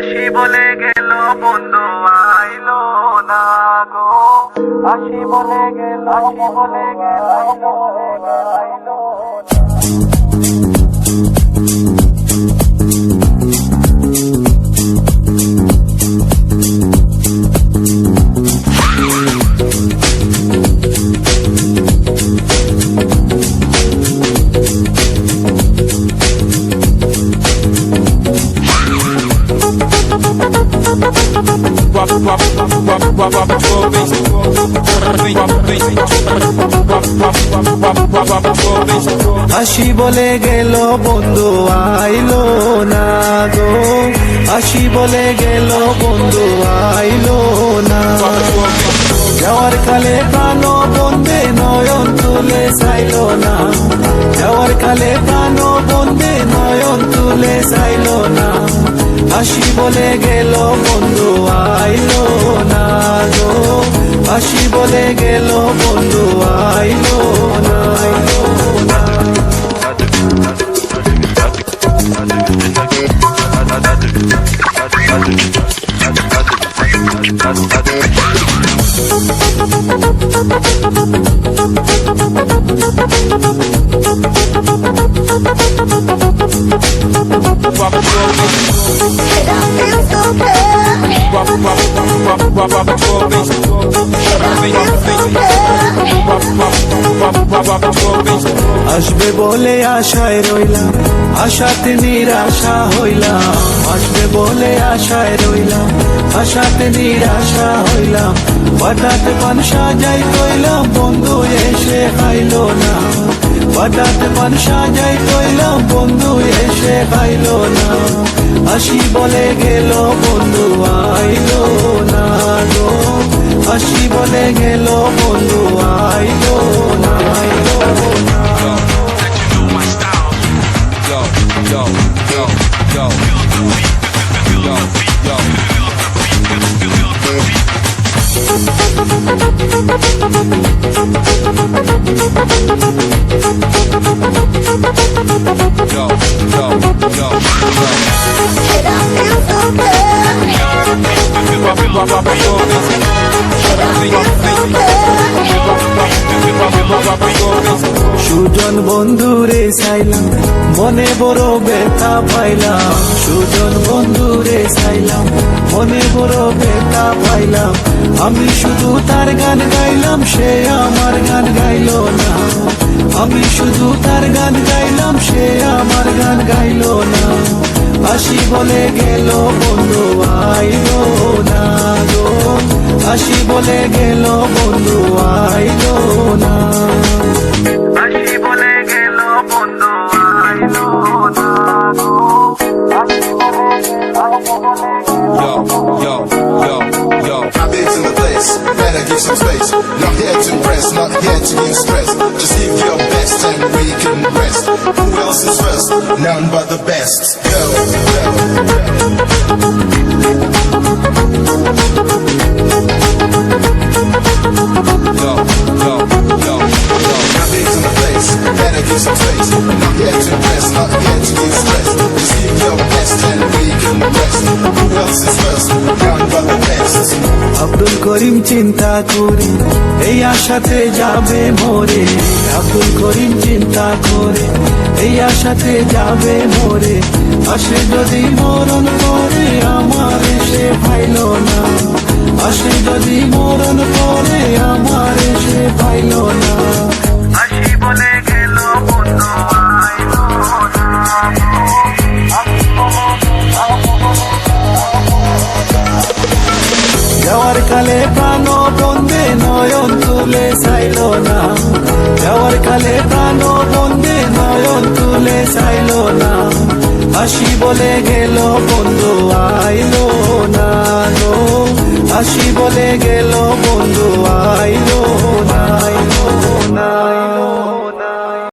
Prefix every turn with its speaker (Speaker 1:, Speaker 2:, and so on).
Speaker 1: আসি বলে গেল বন্ধু আইলো না গো, আসি বলে গেল, আসি বলে গেল, আইলো
Speaker 2: আসি বলে গেল বন্ধু আইলো না গো, আসি বলে গেল বন্ধু আইলো না। যাওয়ার কালে প্রাণ বন্ধে নয়ন তুলে চাইলো না, যাওয়ার কালে প্রাণ বন্ধে নয়ন তুলে চাইলো না। আসি বলে গেল বন্ধু আইলো না গো, আসি বলে গেল বন্ধু আইলো না, আইলো না। আসবে বলে আশায় রইলাম, আশাতে নিরাশা হইলাম। আসবে বলে আশায় রইলাম, আশাতে নিরাশা হইলাম। হঠাৎ পান সাজাই কইলাম বন্ধু এসে খাইলো না, হঠাৎ পান সাজাই কইলাম বন্ধু এসে খাইলো না। আসি বলে গেল বন্ধু আইলো না গো, আসি বলে গেল বন্ধু আইলো না, আইলো না। সুজন বন্ধুরে চাইলাম, মনে বড় ব্যথা পাইলাম। সুজন বন্ধুরে চাইলাম, মনে বড় ব্যথা পাইলাম। আমি শুধু তার গান গাইলাম, সে আমার গান গাইলো না। আমি শুধু তার গান গাইলাম, সে আমার গান গাইলো না। আসি বলে গেল বন্ধু আইলো না গো, আসি বলে গেল বন্ধু আইলো না।
Speaker 1: আসি বলে গেল বন্ধু আইলো না গো, আসি বলে গেল, আসি বলে গেল।
Speaker 3: My big's in the place, better give some space. Not here to impress, not here to use stress. Just give your best and we can rest. Who else is first? None but the best. Go, go. My big's in the place, better give some space. Not here to impress, not here to use stress. Just give your best and we can rest. Who else is first? None but the best.
Speaker 2: Abdul Karim চিন্তা করে এই আশাতে যাবে মরে, আব্দুল করিম চিন্তা করে এই আশাতে যাবে মরে। আসে যদি মরণ করে আমার এসে পাইলো না, আসে যদি মরণ করে আমার এসে পাইলো না।
Speaker 1: আসি বলে গেল বন্ধু আইলো না গো, আসি বলে
Speaker 2: যাওয়ার কালে প্রাণ বন্ধে নয়ন তুলে চাইলো না, যাওয়ার কালে প্রাণ বন্ধে নয়ন তুলে চাইলো না। আসি বলে গেল বন্ধু আইলো না গো, আসি বলে গেল বন্ধু